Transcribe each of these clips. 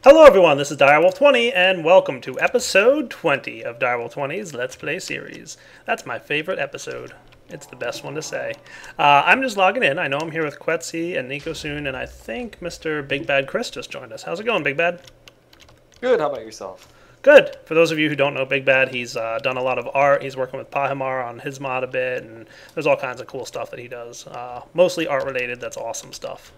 Hello everyone, this is Direwolf20, and welcome to episode 20 of Direwolf20's Let's Play series. That's my favorite episode. It's the best one to say. I'm just logging in. I know I'm here with Quetzy and Nico soon, and I think Mr. Big Bad Chris just joined us. How's it going, Big Bad? Good, how about yourself? Good. For those of you who don't know Big Bad, he's done a lot of art. He's working with Pahimar on his mod a bit, and there's all kinds of cool stuff that he does. Mostly art-related. That's awesome stuff.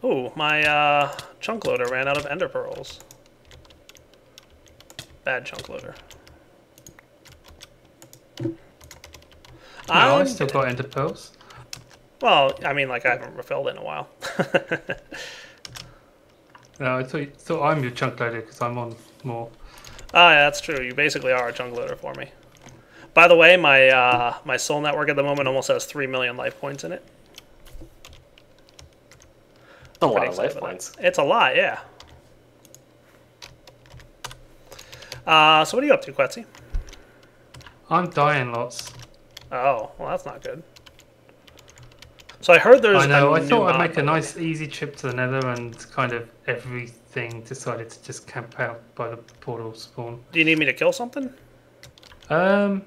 Ooh, my chunk loader ran out of ender pearls. Bad chunk loader. No, I still got ender pearls. Well, I mean, like, I haven't refilled it in a while. No, I thought I'm your chunk loader because I'm on more. Ah, yeah, that's true. You basically are a chunk loader for me. By the way, my soul network at the moment almost has 3 million life points in it. A lot of life points. It's a lot, yeah. So what are you up to, Quetzy? I'm dying lots. Oh, well, that's not good. So I heard there's. I know. A I thought I'd mod, make a nice, easy trip to the Nether, and kind of everything decided to just camp out by the portal spawn. Do you need me to kill something? No,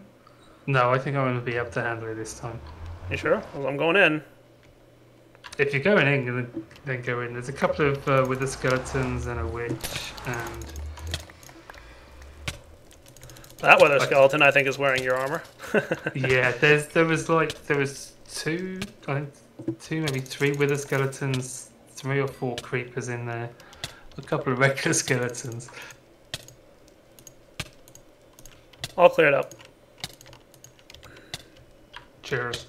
I think I'm going to be able to handle it this time. You sure? Well, I'm going in. If you're going in, then go in. There's a couple of wither skeletons and a witch, and That weather skeleton, I think, is wearing your armor. yeah, there was two, I think maybe three wither skeletons, 3 or 4 creepers in there, a couple of regular skeletons. All cleared up. Cheers.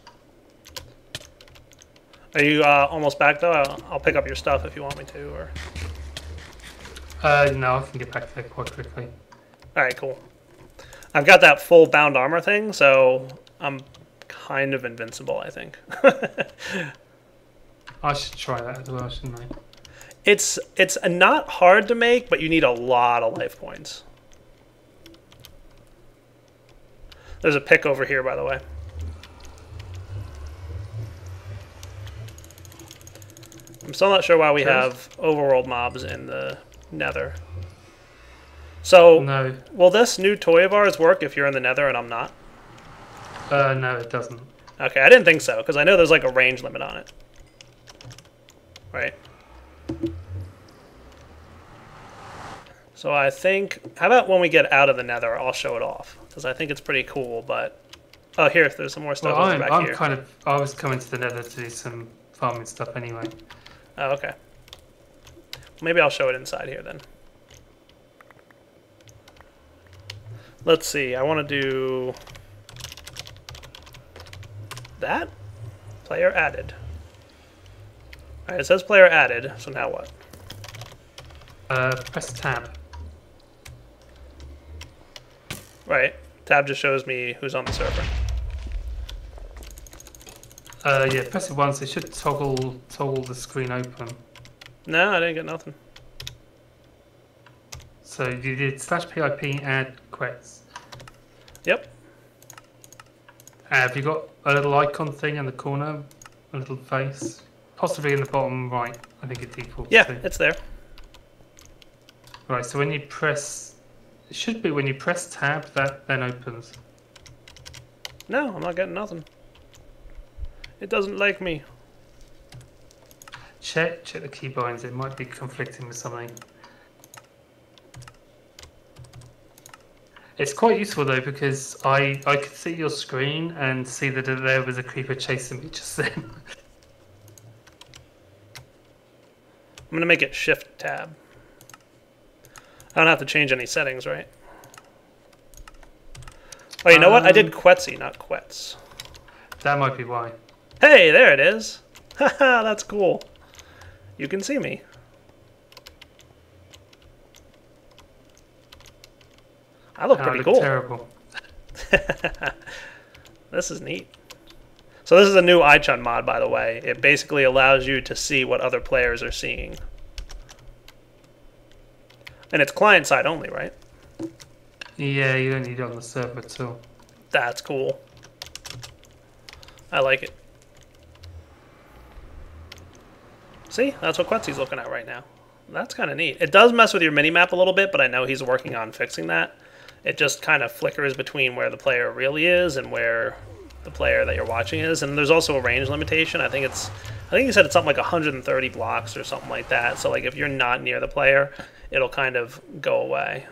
Are you almost back, though? I'll pick up your stuff if you want me to. Or No, I can get back there quite quickly. Alright, cool. I've got that full bound armor thing, so I'm kind of invincible, I think. I should try that as well, shouldn't I? It's not hard to make, but you need a lot of life points. There's a pick over here, by the way. I'm still not sure why we have overworld mobs in the Nether. So, No. Will this new toy of ours work if you're in the Nether and I'm not? No, it doesn't. Okay, I didn't think so, because I know there's like a range limit on it. Right. So I think, how about when we get out of the Nether, I'll show it off, because I think it's pretty cool, but... Oh, here, there's some more stuff Well, back here. I was coming to the Nether to do some farming stuff anyway. Oh, okay. Maybe I'll show it inside here then. Let's see, I want to do... that? Player added. Alright, it says player added, so now what? Press tab. Right, tab just shows me who's on the server. Yeah, press it once, it should toggle the screen open. No, I didn't get nothing. So you did /pip add quets. Yep. Have you got a little icon thing in the corner? A little face? Possibly in the bottom right, I think it defaults Yeah, to. it's there. Right, so when you press... It should be when you press tab, that then opens. No, I'm not getting nothing. It doesn't like me. Check the keybinds, it might be conflicting with something. It's quite useful though, because I could see your screen and see that there was a creeper chasing me just then. I'm going to make it shift tab. I don't have to change any settings, right? Oh, you know what? I did Quetzy, not Quets. That might be why. Hey, there it is. Haha, that's cool. You can see me. I look pretty cool. Terrible. This is neat. So this is a new iChun mod, by the way. It basically allows you to see what other players are seeing. And it's client-side only, right? Yeah, you don't need it on the server at all. That's cool. I like it. See? That's what Quetzy's looking at right now. That's kind of neat. It does mess with your mini-map a little bit, but I know he's working on fixing that. It just kind of flickers between where the player really is and where the player that you're watching is. And there's also a range limitation. I think he said it's something like 130 blocks or something like that. So like if you're not near the player, it'll kind of go away.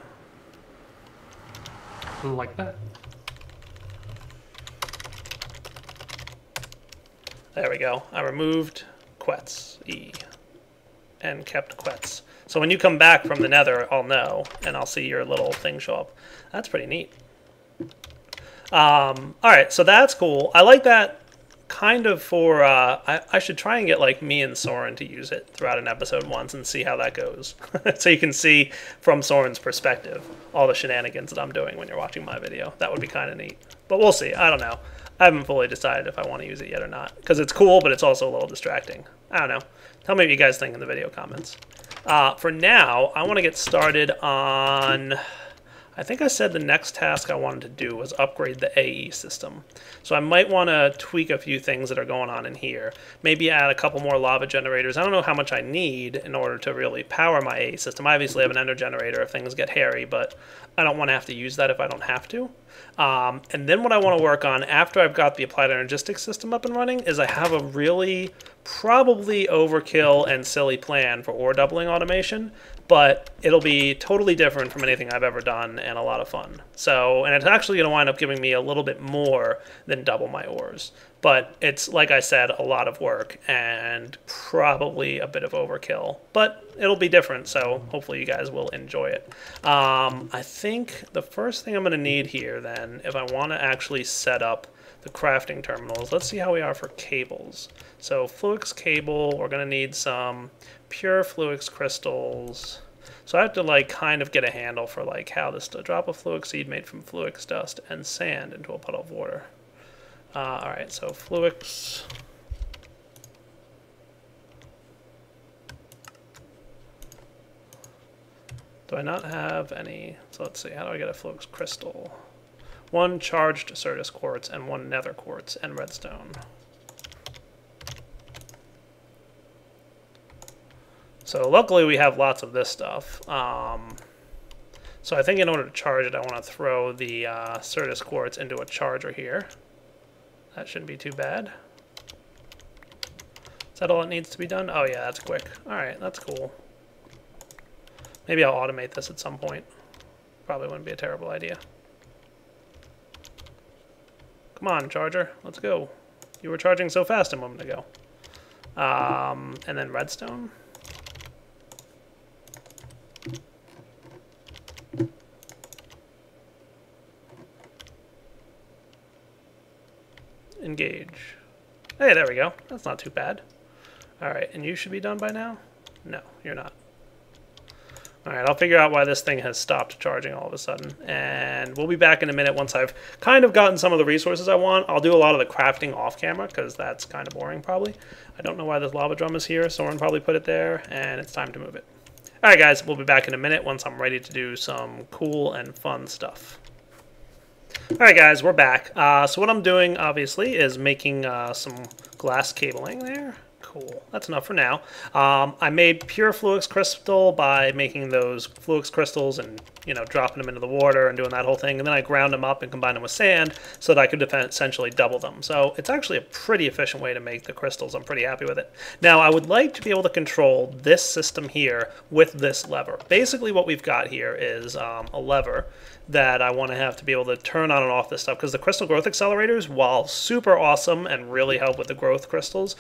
Like that. There we go. I removed Quetz, E, and kept Quetz. So when you come back from the nether, I'll know, and I'll see your little thing show up. That's pretty neat. Alright, so that's cool. I like that kind of for... I should try and get like me and Soren to use it throughout an episode once and see how that goes. So you can see from Soren's perspective all the shenanigans that I'm doing when you're watching my video. That would be kind of neat. But we'll see. I don't know. I haven't fully decided if I want to use it yet or not. Because it's cool, but it's also a little distracting. I don't know. Tell me what you guys think in the video comments. For now, I want to get started on... I think I said the next task I wanted to do was upgrade the AE system. So I might want to tweak a few things that are going on in here. Maybe add a couple more lava generators. I don't know how much I need in order to really power my AE system. I obviously have an ender generator if things get hairy, but I don't want to have to use that if I don't have to. And then what I want to work on after I've got the applied energistics system up and running is I have a really probably overkill and silly plan for ore doubling automation, but it'll be totally different from anything I've ever done and a lot of fun. So, and it's actually going to wind up giving me a little bit more than double my ores. But it's, like I said, a lot of work and probably a bit of overkill. But it'll be different, so hopefully you guys will enjoy it. I think the first thing I'm going to need here, then, if I want to actually set up the crafting terminals, let's see how we are for cables. So Fluix cable, we're going to need some pure Fluix crystals. So I have to like kind of get a handle for like how this to drop a Fluix seed made from Fluix dust and sand into a puddle of water. Alright, so Fluix. Do I not have any? So let's see, how do I get a Fluix crystal? 1 charged Certus quartz and 1 nether quartz and redstone. So luckily we have lots of this stuff. So I think in order to charge it, I want to throw the Certus quartz into a charger here. That shouldn't be too bad. Is that all that needs to be done? Oh yeah, that's quick. Alright, that's cool. Maybe I'll automate this at some point. Probably wouldn't be a terrible idea. Come on, charger. Let's go. You were charging so fast a moment ago. And then redstone. Engage. Hey, there we go. That's not too bad. Alright, and you should be done by now? No, you're not. Alright, I'll figure out why this thing has stopped charging all of a sudden. And we'll be back in a minute once I've kind of gotten some of the resources I want. I'll do a lot of the crafting off camera because that's kind of boring probably. I don't know why this lava drum is here. Someone probably put it there and it's time to move it. Alright guys, we'll be back in a minute once I'm ready to do some cool and fun stuff. Alright guys, we're back. So what I'm doing, obviously, is making some glass cabling there. Cool. That's enough for now. I made pure Fluix crystal by making those Fluix crystals and, you know, dropping them into the water and doing that whole thing. And then I ground them up and combined them with sand so that I could essentially double them. So it's actually a pretty efficient way to make the crystals. I'm pretty happy with it. Now, I would like to be able to control this system here with this lever. Basically, what we've got here is a lever that I want to have to be able to turn on and off this stuff, because the crystal growth accelerators, while super awesome and really help with the growth crystals,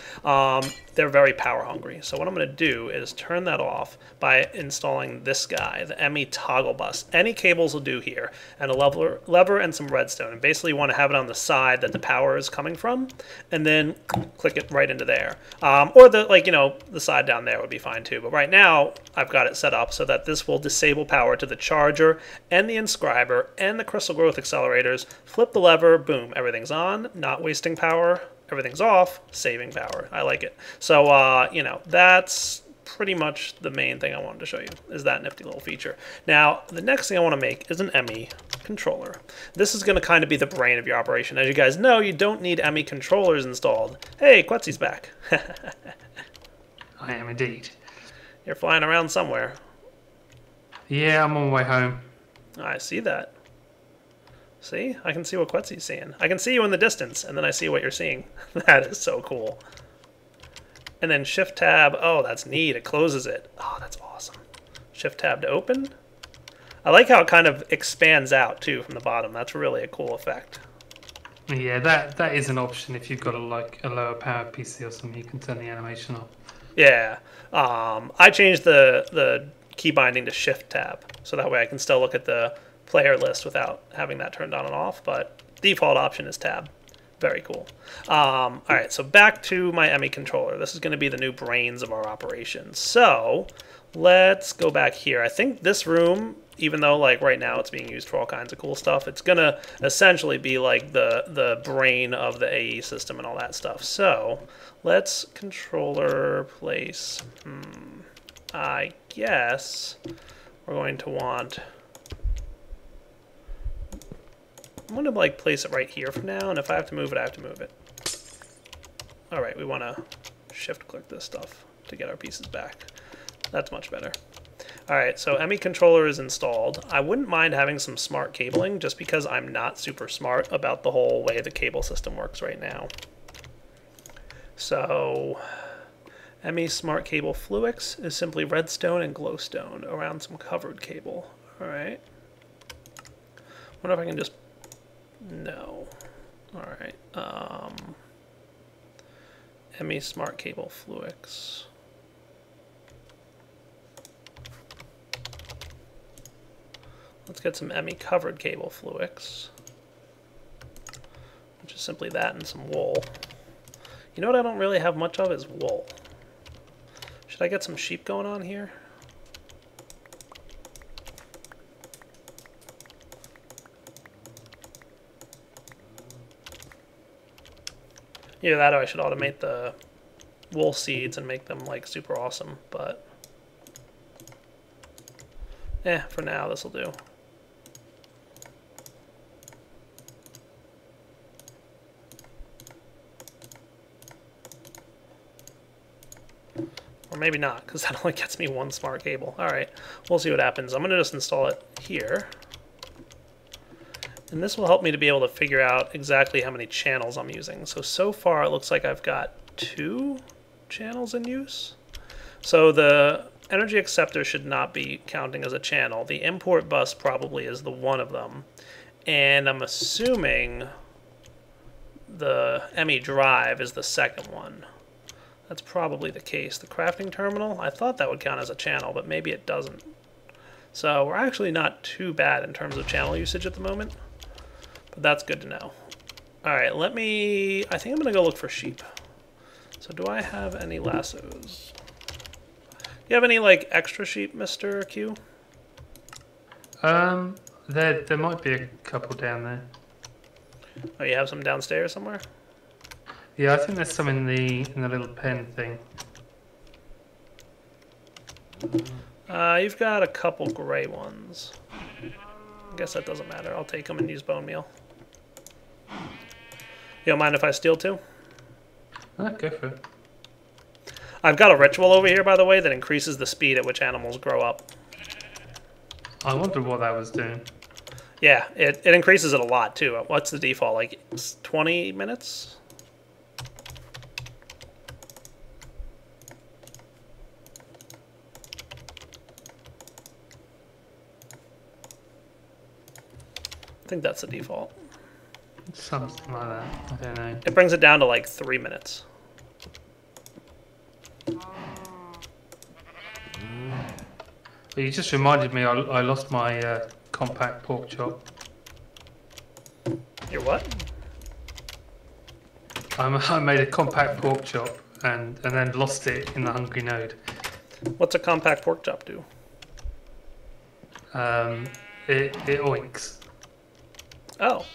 they're very power hungry. So what I'm going to do is turn that off by installing this guy, the ME toggle bus. Any cables will do here, and a lever and some redstone. And basically you want to have it on the side that the power is coming from, and then click it right into there. Or the, like, you know, the side down there would be fine too. But right now I've got it set up so that this will disable power to the charger and the inscriber and the crystal growth accelerators. Flip the lever, boom, everything's on, not wasting power. Everything's off, saving power. I like it. So, you know, that's pretty much the main thing I wanted to show you, is that nifty little feature. Now, the next thing I want to make is an ME controller. This is going to kind of be the brain of your operation. As you guys know, you don't need ME controllers installed. Hey, Quetzy's back. I am indeed. You're flying around somewhere. Yeah, I'm on my way home. I see that. See? I can see what Quetsy's seeing. I can see you in the distance, and then I see what you're seeing. That is so cool. And then Shift Tab. Oh, that's neat. It closes it. Oh, that's awesome. Shift Tab to open. I like how it kind of expands out, too, from the bottom. That's really a cool effect. Yeah, that is an option if you've got a lower power PC or something. You can turn the animation off. Yeah. I changed the key binding to Shift Tab, so that way I can still look at the player list without having that turned on and off, but default option is Tab. Very cool. All right, so back to my ME controller. This is going to be the new brains of our operation. So let's go back here. I think this room, even though like right now it's being used for all kinds of cool stuff, it's going to essentially be like the brain of the AE system and all that stuff. So let's controller place. I guess we're going to want... I'm going to like place it right here for now, and if I have to move it, I have to move it. Alright, we want to shift click this stuff to get our pieces back. That's much better. Alright, so ME controller is installed. I wouldn't mind having some smart cabling, just because I'm not super smart about the whole way the cable system works right now. So, ME Smart Cable Fluix is simply redstone and glowstone around some covered cable. Alright. Wonder if I can just... No. Alright. ME Smart Cable Fluix. Let's get some ME covered cable Fluix, which is simply that and some wool. You know what I don't really have much of is wool. Should I get some sheep going on here? Either that or I should automate the wool seeds and make them like super awesome, but for now this will do. Or maybe not, because that only gets me one smart cable. Alright, we'll see what happens. I'm going to just install it here. And this will help me to be able to figure out exactly how many channels I'm using. So far it looks like I've got 2 channels in use. So the energy acceptor should not be counting as a channel. The import bus probably is the one of them. And I'm assuming the ME drive is the second one. That's probably the case. The crafting terminal, I thought that would count as a channel, but maybe it doesn't. So we're actually not too bad in terms of channel usage at the moment. But that's good to know. Alright, I think I'm going to go look for sheep. So do I have any lassos? Do you have any, like, extra sheep, Mr. Q? There might be a couple down there. Oh, you have some downstairs somewhere? Yeah, I think there's some in the little pen thing. You've got a couple gray ones. I guess that doesn't matter. I'll take them and use bone meal. You don't mind if I steal 2? Go for it. I've got a ritual over here, by the way, that increases the speed at which animals grow up. I wonder what that was doing. Yeah, it increases it a lot, too. What's the default? Like 20 minutes? I think that's the default. Something like that. I don't know. It brings it down to like 3 minutes. But you just reminded me I lost my compact pork chop. Your what? I made a compact pork chop and then lost it in the Hungry Node. What's a compact pork chop do? It oinks. Oh.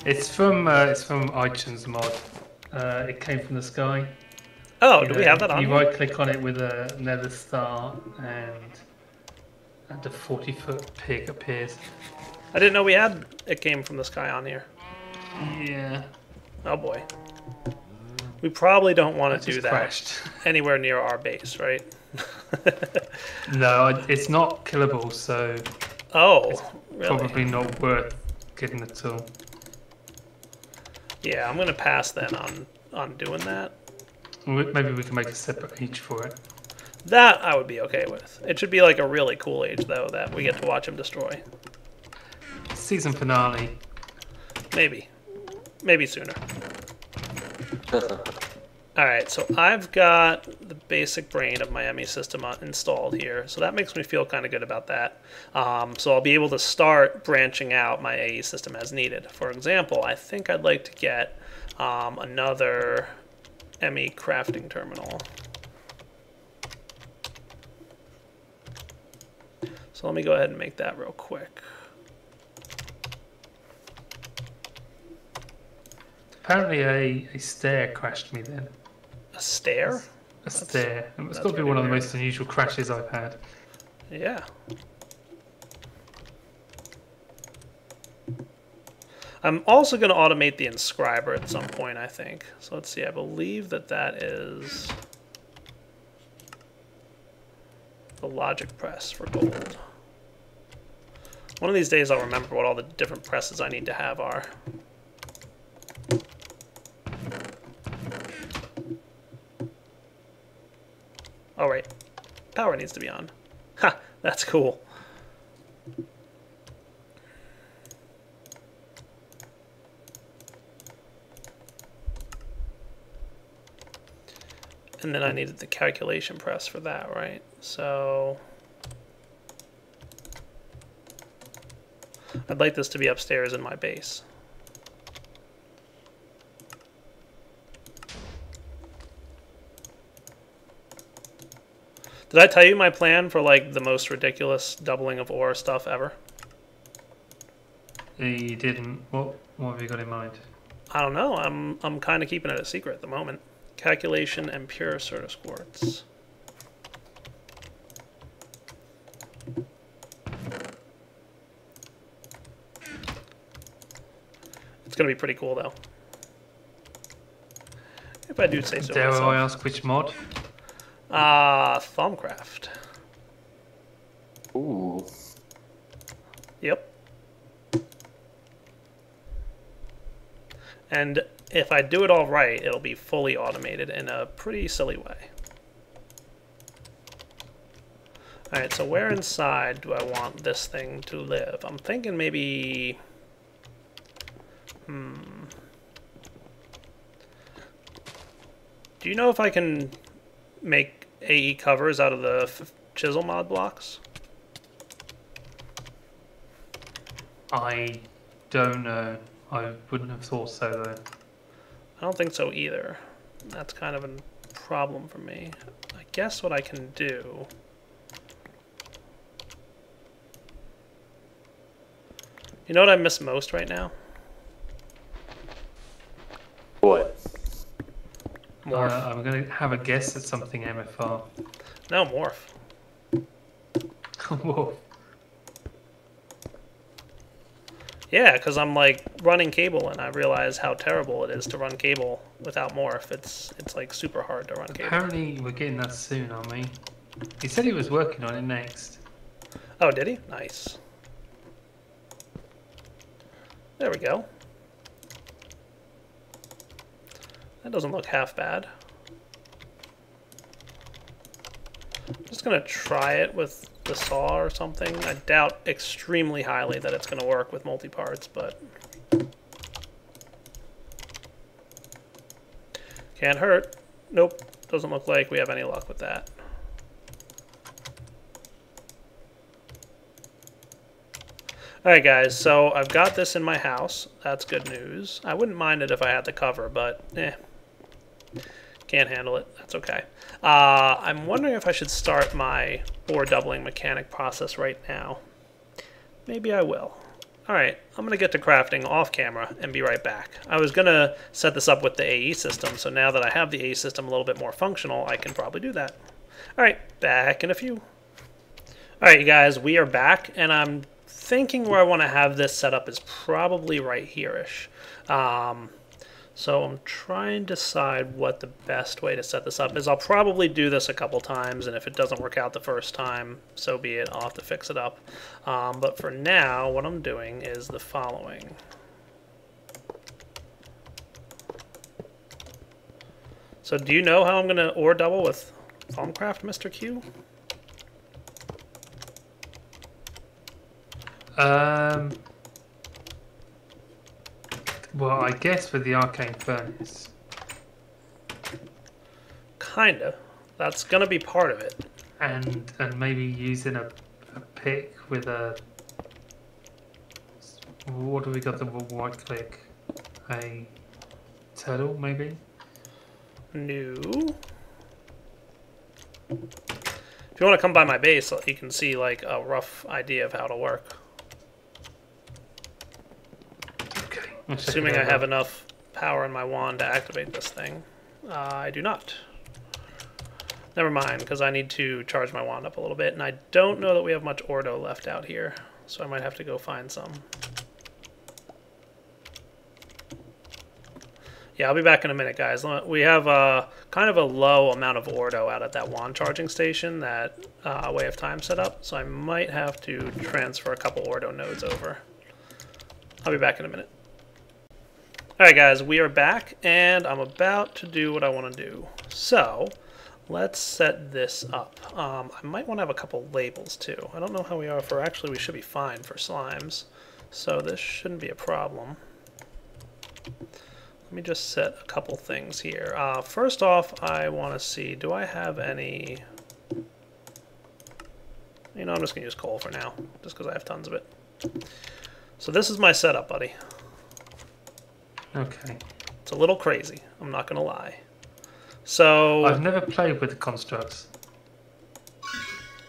It's from iTunes mod. It came from the sky. Oh, do we have that on? You right click on it with a nether star and a 40-foot pig appears. I didn't know we had it came from the sky on here. Yeah. Oh boy. We probably don't want to do that crashed. anywhere near our base, right? No, it's not killable, so Oh, it's really? probably not worth getting the tool. Yeah, I'm gonna pass then on doing that. Maybe we can make a separate age for it. That I would be okay with. It should be like a really cool age though that we get to watch him destroy. Season finale. Maybe sooner. Alright, so I've got the basic brain of my ME system installed here, so that makes me feel kind of good about that. So I'll be able to start branching out my AE system as needed. For example, I think I'd like to get another ME crafting terminal. So let me go ahead and make that real quick. Apparently a stair crashed me then. A stair? A stair. It's got to be one of the most unusual crashes I've had. Yeah. I'm also going to automate the inscriber at some point, I think. So let's see, I believe that is the logic press for gold. One of these days I'll remember what all the different presses I need to have are. Oh, right. Power needs to be on. Ha! That's cool. And then I needed the calculation press for that, right? So I'd like this to be upstairs in my base. Did I tell you my plan for like the most ridiculous doubling of ore stuff ever? You didn't. What have you got in mind? I don't know. I'm kind of keeping it a secret at the moment. Calculation and pure Certus quartz. It's gonna be pretty cool though. If I do say so Dare myself. I ask which mod? Thumbcraft. Ooh. Yep. And if I do it all right, it'll be fully automated in a pretty silly way. Alright, so where inside do I want this thing to live? I'm thinking maybe... Do you know if I can make AE covers out of the chisel mod blocks? I don't know. I wouldn't have thought so though. I don't think so either. That's kind of a problem for me. I guess what I can do... You know what I miss most right now? What? Morph. I'm going to have a guess at something MFR. No, morph. Whoa. Yeah, because I'm like running cable and I realize how terrible it is to run cable without morph. It's like super hard to run cable. Apparently we're getting that soon, aren't we? He said he was working on it next. Oh, did he? Nice. There we go. That doesn't look half bad. I'm just going to try it with the saw or something. I doubt extremely highly that it's going to work with multi-parts, but... Can't hurt. Nope. Doesn't look like we have any luck with that. Alright guys, so I've got this in my house. That's good news. I wouldn't mind it if I had the cover, but can't handle it. That's okay. I'm wondering if I should start my ore doubling mechanic process right now. Maybe I will. Alright, I'm going to get to crafting off camera and be right back. I was going to set this up with the AE system, so now that I have the AE system a little bit more functional, I can probably do that. Alright, back in a few. Alright you guys, we are back, and I'm thinking where I want to have this set up is probably right here-ish. So I'm trying to decide what the best way to set this up is. I'll probably do this a couple times, and if it doesn't work out the first time, so be it. I'll have to fix it up. But for now, what I'm doing is the following. So do you know how I'm going to ore double with Forgecraft, Mr. Q? Well, I guess with the arcane furnace. Kinda. That's gonna be part of it. And maybe using a pick with a... What do we got that will right click? A turtle, maybe? No. If you want to come by my base, you can see like a rough idea of how to work. Okay. Assuming I have enough power in my wand to activate this thing. I do not. Never mind, because I need to charge my wand up a little bit, and I don't know that we have much ordo left out here, so I might have to go find some. Yeah, I'll be back in a minute, guys. We have kind of a low amount of ordo out at that wand charging station that Way of Time set up, so I might have to transfer a couple ordo nodes over. I'll be back in a minute. Alright guys, we are back, and I'm about to do what I want to do. So, let's set this up. I might want to have a couple labels too. I don't know how we are for, actually we should be fine for slimes, so this shouldn't be a problem. Let me just set a couple things here. First off, I want to see, do I have any... You know, I'm just going to use coal for now, just because I have tons of it. So this is my setup, buddy. Okay. It's a little crazy, I'm not going to lie. So... I've never played with the constructs.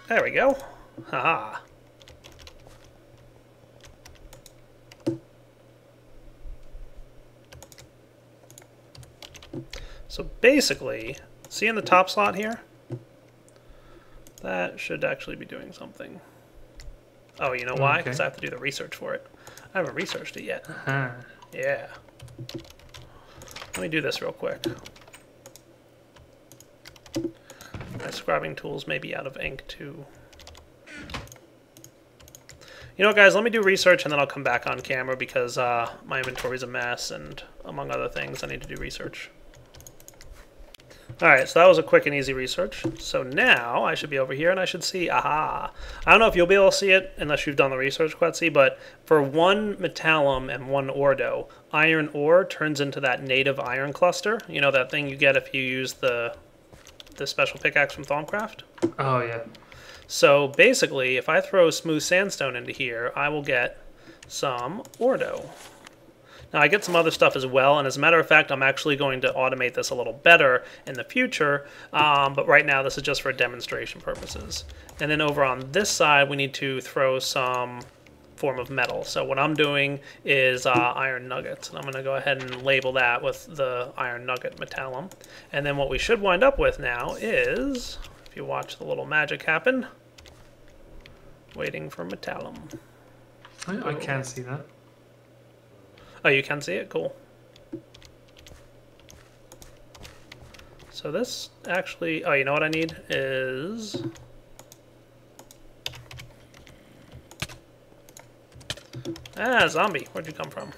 There we go. Haha. So basically, see in the top slot here? That should actually be doing something. Oh, you know why? Because I have to do the research for it. I haven't researched it yet. Yeah. Let me do this real quick. My scribing tools may be out of ink too. You know what, guys? Let me do research and then I'll come back on camera because my inventory's a mess and among other things I need to do research. Alright, so that was a quick and easy research. So now I should be over here and I should see, aha. I don't know if you'll be able to see it unless you've done the research, Quetzy, but for one metallum and one ordo, iron ore turns into that native iron cluster. You know that thing you get if you use the special pickaxe from Forgecraft? Oh, yeah. So basically, if I throw smooth sandstone into here, I will get some ordo. Now I get some other stuff as well, and as a matter of fact, I'm actually going to automate this a little better in the future, but right now this is just for demonstration purposes. And then over on this side, we need to throw some form of metal. So what I'm doing is iron nuggets, and I'm going to go ahead and label that with the iron nugget metallum. And then what we should wind up with now is, if you watch the little magic happen, waiting for metallum. I can see that. Oh, you can see it? Cool. So this actually... Oh, you know what I need is... Ah, zombie. Where'd you come from?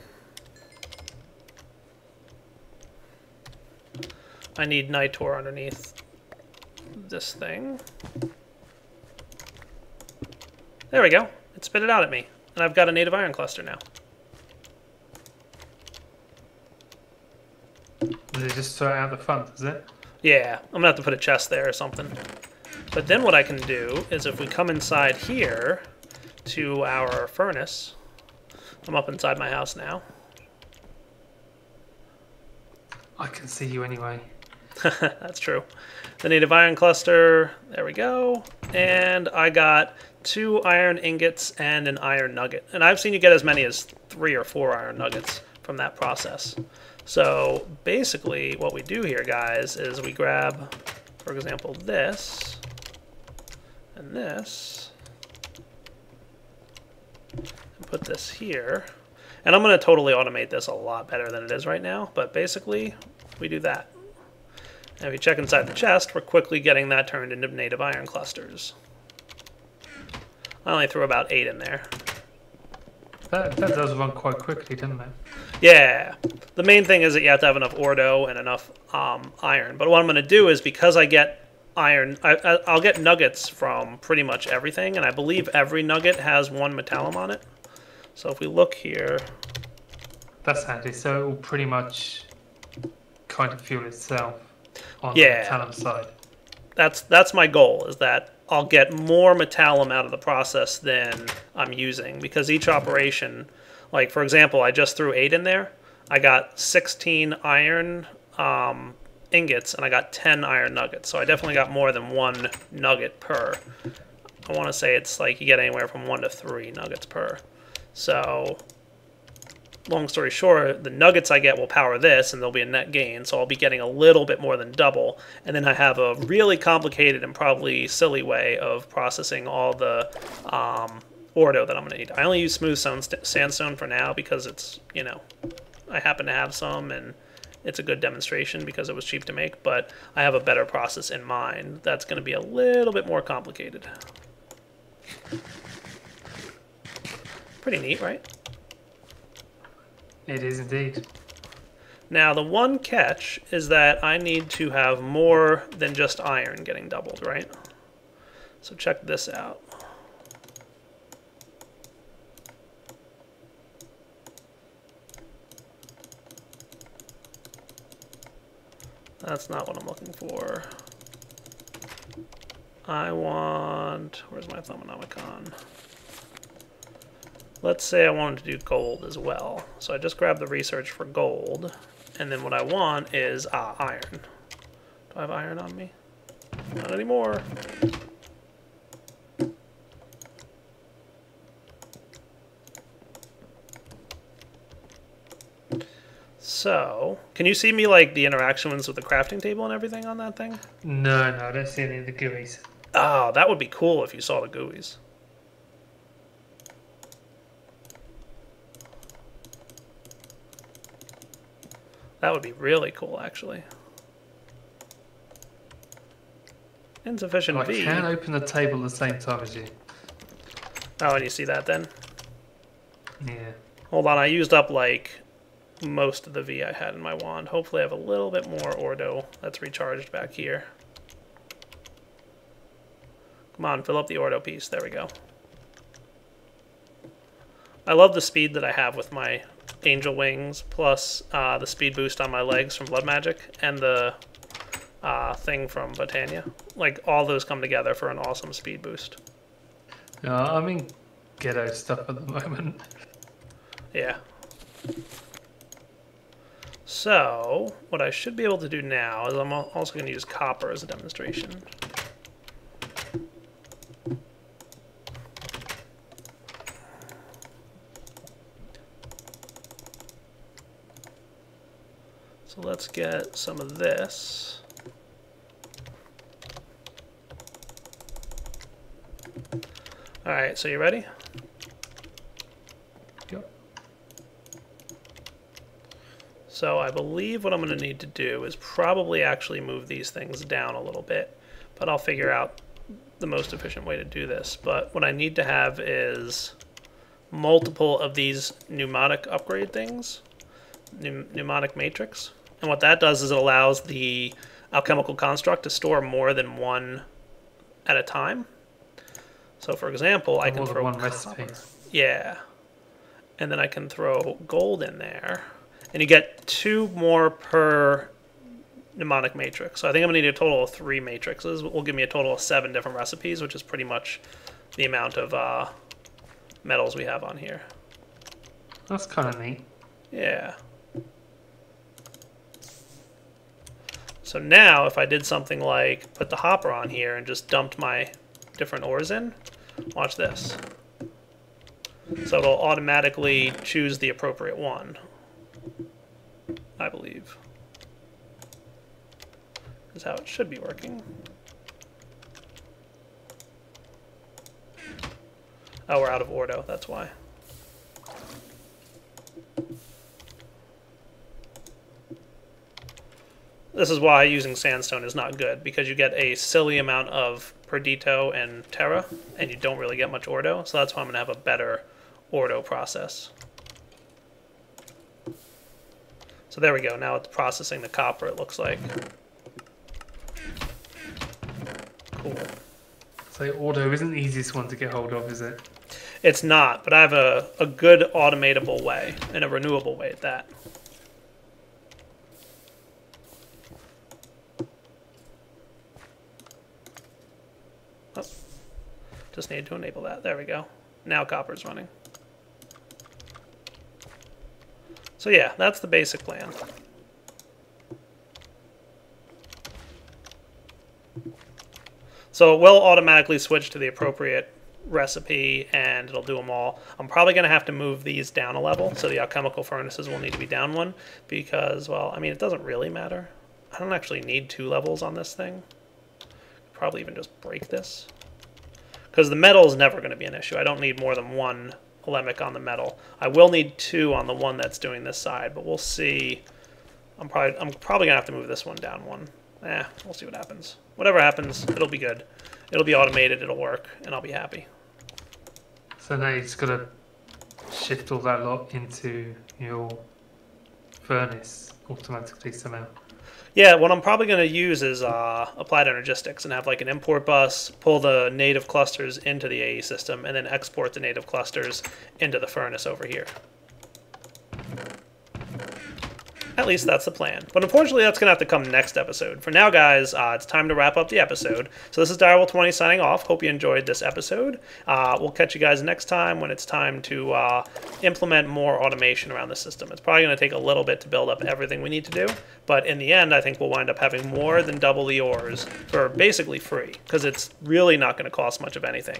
I need nitor underneath this thing. There we go. It spit it out at me. And I've got a native iron cluster now. Does it just throw it out the front, does it? Yeah, I'm going to have to put a chest there or something. But then what I can do is if we come inside here to our furnace, I'm up inside my house now. I can see you anyway. That's true. The native iron cluster, there we go. And I got 2 iron ingots and an iron nugget. And I've seen you get as many as 3 or 4 iron nuggets from that process. So basically what we do here, guys, is we grab, for example, this and this, and put this here. And I'm going to totally automate this a lot better than it is right now, but basically we do that. And if you check inside the chest, we're quickly getting that turned into native iron clusters. I only threw about 8 in there. That does run quite quickly, doesn't it? Yeah. The main thing is that you have to have enough ordo and enough iron. But what I'm going to do is, because I get iron, I'll get nuggets from pretty much everything, and I believe every nugget has 1 metallum on it. So if we look here... That's handy, so it will pretty much kind of fuel itself on the metallum side. That's my goal, is that I'll get more metallum out of the process than I'm using, because each operation, like for example, I just threw 8 in there. I got 16 iron ingots, and I got 10 iron nuggets, so I definitely got more than 1 nugget per. I want to say it's like you get anywhere from 1 to 3 nuggets per. So, long story short, the nuggets I get will power this, and there'll be a net gain, so I'll be getting a little bit more than double. And then I have a really complicated and probably silly way of processing all the ordo that I'm going to need. I only use smooth sandstone for now because it's, you know, I happen to have some, and it's a good demonstration because it was cheap to make, but I have a better process in mind that's going to be a little bit more complicated. Pretty neat, right? It is indeed. Now, the one catch is that I need to have more than just iron getting doubled, right? So check this out. That's not what I'm looking for. I want... Where's my Thumbonomicon? Let's say I wanted to do gold as well. So I just grabbed the research for gold, and then what I want is iron. Do I have iron on me? Not anymore. So, can you see me like the interactions with the crafting table and everything on that thing? No, I don't see any of the GUIs. Oh, that would be cool if you saw the GUIs. That would be really cool, actually. Insufficient V. I can open the table at the same time as you. Oh, and you see that then? Yeah. Hold on, I used up like most of the V I had in my wand. Hopefully I have a little bit more ordo that's recharged back here. Come on, fill up the ordo piece. There we go. I love the speed that I have with my angel wings, plus the speed boost on my legs from blood magic, and the thing from Botania. Like, all those come together for an awesome speed boost. I mean, ghetto stuff at the moment. Yeah. So, what I should be able to do now is I'm also going to use copper as a demonstration. So let's get some of this. Alright, so you ready? Yep. So I believe what I'm going to need to do is probably actually move these things down a little bit, but I'll figure out the most efficient way to do this. But what I need to have is multiple of these pneumatic upgrade things, pneumatic matrix. And what that does is it allows the alchemical construct to store more than one at a time. So for example, I can throw one copper. recipe. Yeah. And then I can throw gold in there. And you get 2 more per mnemonic matrix. So I think I'm going to need a total of 3 matrices. Will give me a total of 7 different recipes, which is pretty much the amount of metals we have on here. That's kind of neat. Yeah. So now if I did something like put the hopper on here and just dumped my different ores in, watch this. So it'll automatically choose the appropriate one, I believe. Is how it should be working. Oh, we're out of ordo, that's why. This is why using sandstone is not good, because you get a silly amount of Perdito and Terra, and you don't really get much Ordo, so that's why I'm going to have a better Ordo process. So there we go, now it's processing the copper, it looks like. Cool. So Ordo isn't the easiest one to get hold of, is it? It's not, but I have a good automatable way, and a renewable way at that. Oh, just need to enable that. There we go. Now copper's running. So yeah, that's the basic plan. So it will automatically switch to the appropriate recipe, and it'll do them all. I'm probably going to have to move these down a level, so the alchemical furnaces will need to be down one, because, well, I mean, it doesn't really matter. I don't actually need 2 levels on this thing. Probably even just break this. Because the metal is never going to be an issue. I don't need more than 1 polemic on the metal. I will need 2 on the one that's doing this side, but we'll see. I'm probably gonna have to move this one down 1. We'll see what happens. Whatever happens, it'll be good. It'll be automated, it'll work, and I'll be happy. So now you just gotta shift all that lot into your furnace automatically somehow. Yeah, what I'm probably going to use is Applied Energistics and have like an import bus, pull the native clusters into the AE system, and then export the native clusters into the furnace over here. At least that's the plan. But unfortunately, that's going to have to come next episode. For now, guys, it's time to wrap up the episode. So this is Direwolf20 signing off. Hope you enjoyed this episode. We'll catch you guys next time when it's time to implement more automation around the system. It's probably going to take a little bit to build up everything we need to do. But in the end, I think we'll wind up having more than double the ores for basically free, because it's really not going to cost much of anything.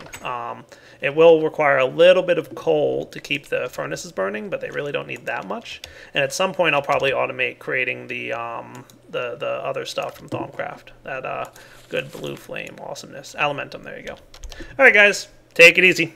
It will require a little bit of coal to keep the furnaces burning, but they really don't need that much. And at some point, I'll probably automate creating the other stuff from Thaumcraft. That good blue flame awesomeness. Alimentum, there you go. All right, guys, take it easy.